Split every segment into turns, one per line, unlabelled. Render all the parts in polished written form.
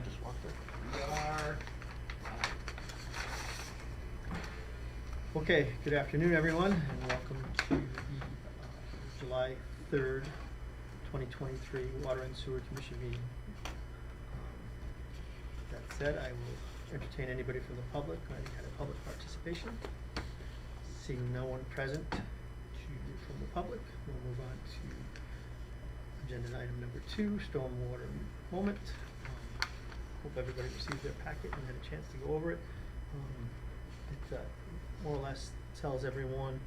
just walked in.
We are. Okay, good afternoon, everyone, and welcome to the July 3rd, 2023 Water and Sewer Commission meeting. That said, I will entertain anybody from the public or any kind of public participation. Seeing no one present from the public, we'll move on to agenda item number 2, stormwater moment. Hope everybody received their packet and had a chance to go over it. It more or less tells everyone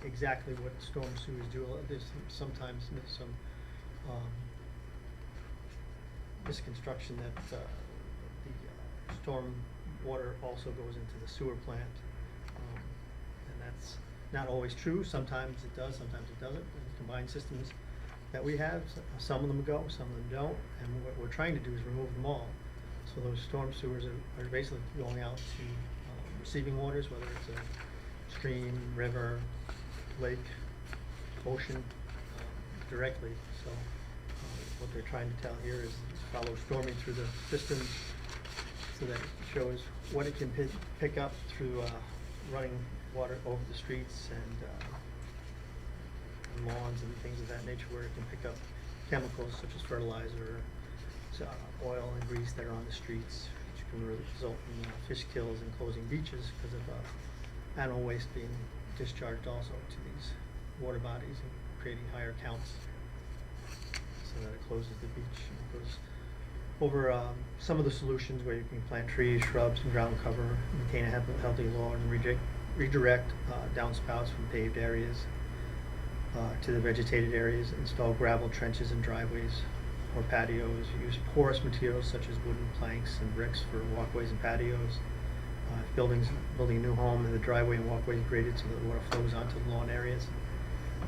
exactly what storm sewers do. There's sometimes some misconstruction that the storm water also goes into the sewer plant, and that's not always true. Sometimes it does, sometimes it doesn't. And the combined systems that we have, some of them go, some of them don't, and what we're trying to do is remove them all. So those storm sewers are basically going out to receiving waters, whether it's a stream, river, lake, ocean, directly. So what they're trying to tell here is follow storming through the system so that it shows what it can pick up through running water over the streets and lawns and things of that nature, where it can pick up chemicals such as fertilizer, oil and grease that are on the streets, which can result in fish kills and closing beaches because of animal waste being discharged also to these water bodies and creating higher counts, so that it closes the beach. And it goes over some of the solutions where you can plant trees, shrubs, and ground cover, maintain a healthy lawn, and redirect downspouts from paved areas to the vegetated areas, install gravel trenches in driveways or patios, use porous materials such as wooden planks and bricks for walkways and patios. If building a new home, and the driveway and walkway is graded so that water flows onto the lawn areas.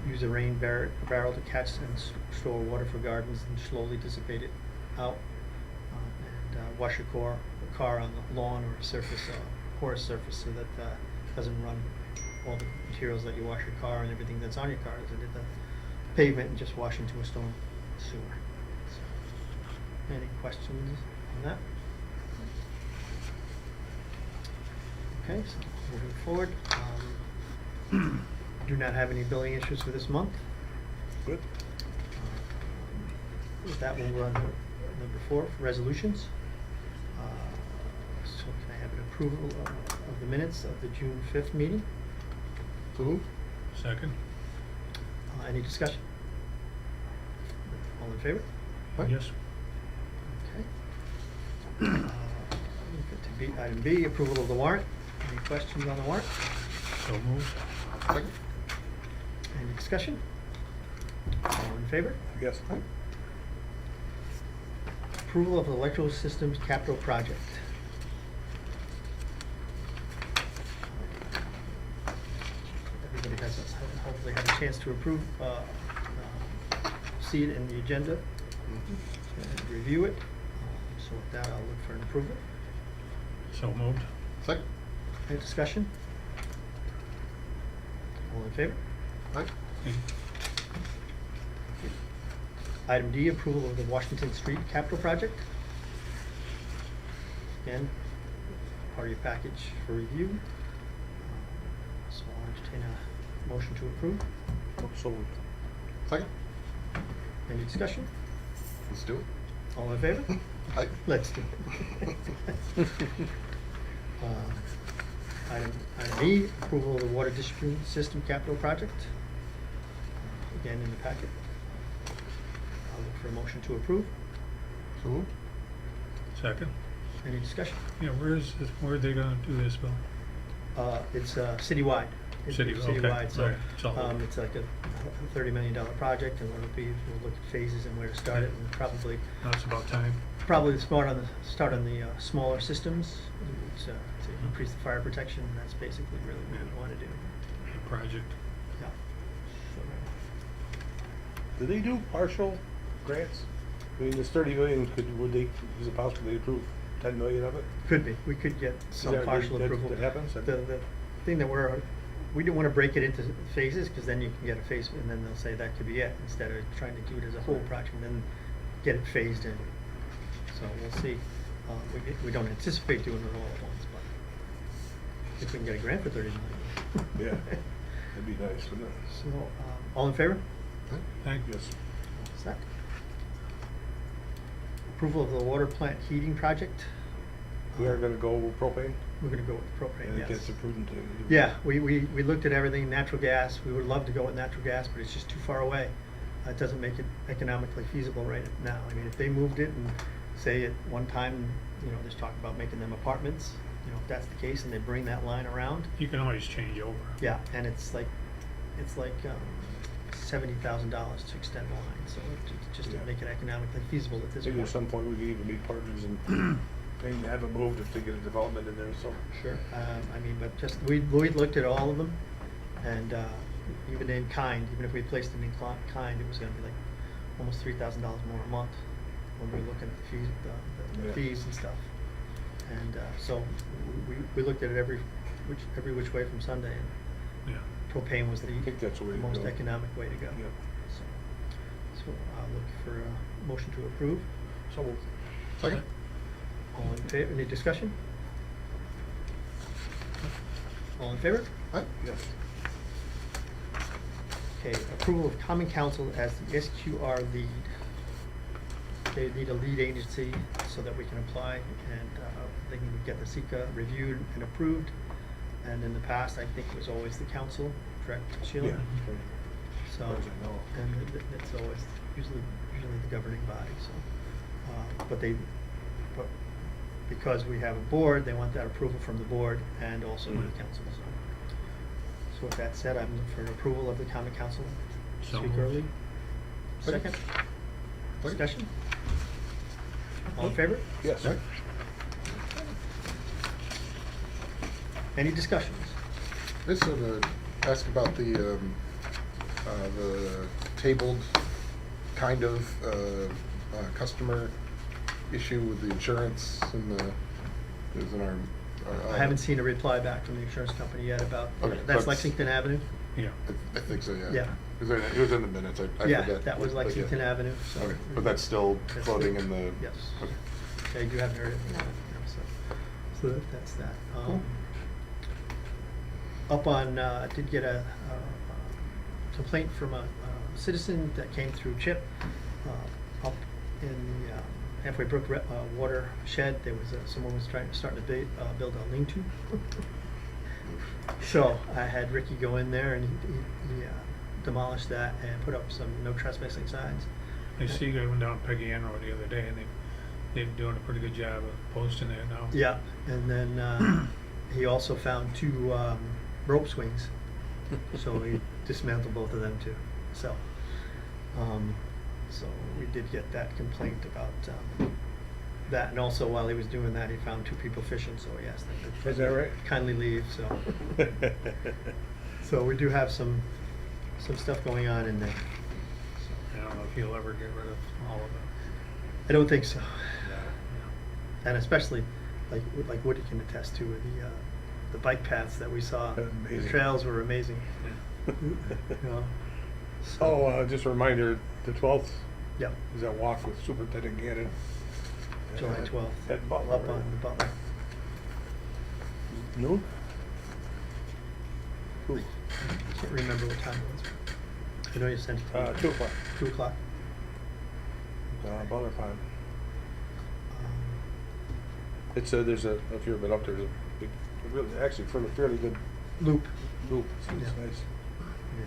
Use a rain barrel to catch and store water for gardens and slowly dissipate it out. And wash your car on the lawn or surface, porous surface, so that it doesn't run all the materials that you wash your car and everything that's on your car as it did the pavement and just wash into a storm sewer. So, any questions on that? Okay, so moving forward, do not have any billing issues for this month.
Good.
With that, we'll run to number 4, resolutions. So can I have an approval of the minutes of the June 5th meeting?
So moved.
Second.
Any discussion? All in favor?
Aye.
Yes.
Okay. Item B, approval of the warrant. Any questions on the warrant?
So moved.
Second.
Any discussion? All in favor?
Yes. Aye.
Approval of electrical systems capital project. Everybody has hopefully had a chance to approve, see it in the agenda and review it. So with that, I'll look for an approval.
So moved.
Second.
Any discussion? All in favor?
Aye.
Item D, approval of the Washington Street capital project. Again, part of your package for review. So I'll entertain a motion to approve.
So moved. Second.
Any discussion?
Let's do it.
All in favor?
Aye.
Let's do it. Item E, approval of the water distribution system capital project. Again, in the packet. I'll look for a motion to approve.
So moved.
Second.
Any discussion?
Yeah, where are they gonna do this, Bill?
It's citywide. It's
Okay.
citywide, so
All right. It's all over.
it's like a $30 million project, and what it'll be, we'll look at phases and where to start it, and probably
Now it's about time.
start on the smaller systems to increase the fire protection. And that's basically really what we want to do.
Project.
Yeah.
Do they do partial grants? I mean, this 30 million, is it possible they approve 10 million of it?
Could be. We could get some
that-
partial
that-
approval.
that happens?
The thing that we didn't want to break it into phases, because then you can get a phase, and then they'll say that could be it, instead of trying to do it as a whole project and then get it phased in. So we'll see. We don't anticipate doing it all at once, but if we can get a grant for 30 million.
Yeah, that'd be nice, wouldn't it?
So, all in favor?
Thank you.
Yes.
Second. Approval of the water plant heating project.
We are gonna go propane?
We're gonna go with
I
propane,
think
yes.
that's a prudent thing to do.
Yeah, we looked at everything, natural gas, we would love to go with natural gas, but it's just too far away. It doesn't make it economically feasible right now. I mean, if they moved it and say at one time, you know, there's talk about making them apartments, you know, if that's the case and they bring that line around,
You can always change over.
yeah, and it's like $70,000 to extend the line, so it just
Yeah.
to make it economically feasible at this
Maybe
point.
at some point we could even be partners and have it moved if they get a development in there, so.
Sure, I mean, but just, we looked at all of them, and, even in kind, even if we placed it in kind, it was gonna be like almost $3,000 more a month when we were looking at the fees, the
Yeah.
fees and stuff. And, so, we looked at it every which way from Sunday, and
Yeah.
propane was the
I think that's the way to
most
go.
economic way to go.
Yeah.
So I'll look for a motion to approve.
So we'll.
Second.
All in favor, any discussion? All in favor?
Yes.
Okay, approval of common council as the SQR lead. They need a lead agency so that we can apply and they can get the SECA reviewed and approved. And in the past, I think it was always the council, correct, Sheila?
Yeah.
So,
As far as I know.
and it's always usually the governing body, so. But because we have a board, they want that approval from the board and also the
Mhm.
council, so. So with that said, I'm looking for an approval of the common council.
So
Speak
moved.
early. Second? Discussion? All in favor?
Yes.
Any discussions?
I just want to ask about the tabled kind of customer issue with the insurance and the, it was in our.
I haven't seen a reply back from the insurance company yet about,
Okay,
that's
that's-
Lexington Avenue?
Yeah.
I think so, yeah.
Yeah.
It was in the minutes, I forget.
Yeah, that was
but yeah.
Lexington Avenue, so.
Okay, but that's still
That's
floating
still-
in the.
Yes.
Okay.
Okay, you haven't heard it, yeah, so that's that.
Cool.
Up on, did get a complaint from a citizen that came through CHIP, up in the Halfway Brook watershed, there was, someone was starting to build a lean-to. So I had Ricky go in there and he demolished that and put up some no trespassing signs.
I see you went down Peggy Ann Road the other day and they're doing a pretty good job of posting it now.
Yeah, and then he also found two rope swings, so he dismantled both of them too. So, so we did get that complaint about that, and also while he was doing that, he found two people fishing, so he asked them to
Is that right?
kindly leave. So, so we do have some stuff going on in there.
I don't know if he'll ever get rid of all of it.
I don't think so.
Yeah.
And especially, like Woody can attest to, the bike paths that we saw. The
Amazing.
trails were amazing.
Yeah.
You know,
Oh, just a reminder, the 12th
Yep,
is that walk with Superintendent Gannon.
July 12th.
At Butler.
Up on the Butler.
Noon? Cool.
Can't remember what time it was. I know you sent it to me.
2 o'clock.
2 o'clock.
Butler Pond.
Um,
It's there's a, if you've been up there, there's a big, really, actually fairly good
Loop.
loop. It's
Yeah.
nice.
Yeah.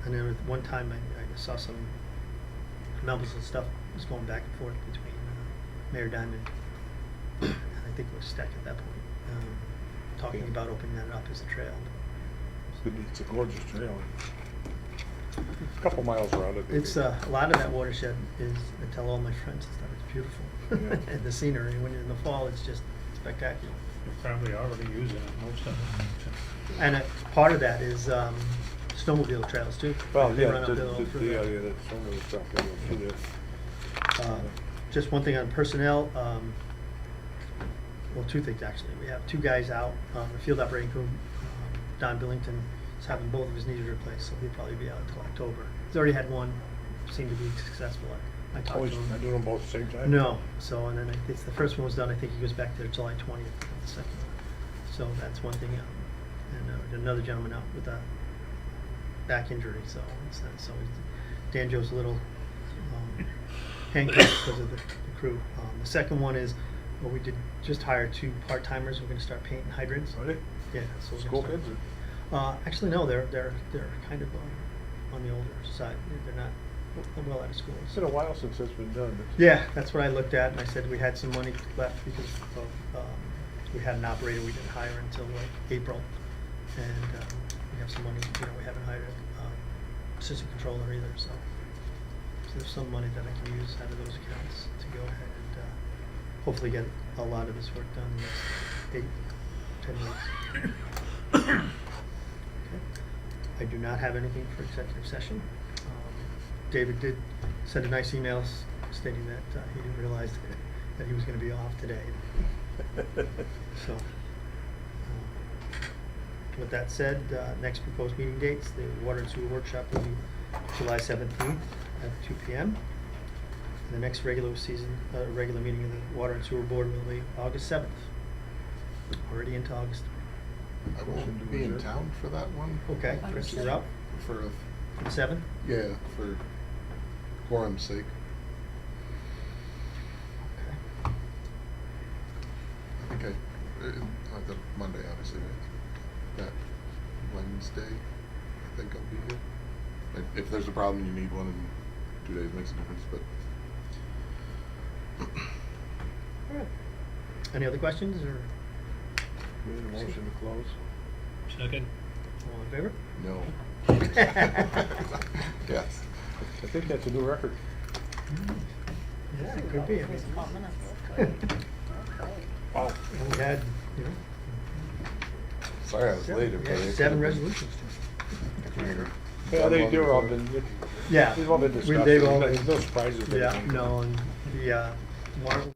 And then at one time I saw some numbers and stuff was going back and forth between Mayor Diamond and I think it was Steck at that point, talking
Yeah.
about opening that up as a trail.
It's a gorgeous trail. A couple miles around it.
It's a lot of that watershed is, I tell all my friends and stuff, it's beautiful.
Yeah.
And the scenery, when you're in the fall, it's just spectacular.
You're probably already using it, most of it.
And part of that is snowmobile trails too.
Well,
They
yeah,
run uphill through there.
that's some of the stuff that goes through there.
Just one thing on personnel, well, two things actually. We have two guys out on the field operating crew. Don Billington is having both of his knees replaced, so he'll probably be out until October. He's already had one, seemed to be successful I talked
Always
to him.
not doing them both at the same time?
No, so, and then it's, the first one was done, I think he goes back to July 20th, the second one. So that's one thing, and another gentleman out with a back injury, so it's not, so Danjo's a little handcuffed because of the crew. The second one is, well, we did just hire 2 part-timers, we're gonna start painting hydrants.
Are they?
Yeah, so we're
School
gonna
kids
start. Actually, no, they're kind of on the older side, they're not well out of school.
It's been a while since that's been done.
Yeah, that's what I looked at, and I said we had some money left because of, we had an operator we didn't hire until like April. And we have some money, you know, we haven't hired an assistant controller either, so there's some money that I can use out of those accounts to go ahead and hopefully get a lot of this work done in the next 8-10 weeks. Okay. I do not have anything for executive session. David did send a nice email stating that he didn't realize that he was going to be off today. So, with that said, next proposed meeting dates, the water and sewer workshop will be July 17th at 2 p.m. And the next regular meeting of the water and sewer board will be August 7th. Already into August.
I won't be in town for that one.
Okay, Chris, you're up
For,
for the 7th?
yeah, for quorum's sake.
Okay.
I think the Monday, obviously, right? That Wednesday, I think I'll be here. If there's a problem, you need one in 2 days, makes a difference, but.
All right. Any other questions, or
Made a motion to close.
Second.
all in favor?
No. Yes.
I think that's a new record.
Yeah, it could be. I mean,
Wow.
and we had, you know,
Sorry I was late. Everybody.
yeah, 7 resolutions.
Yeah, they've all been,
Yeah.
they've all been discussed.
They've all
There's no surprises.
Yeah, no, and the warrant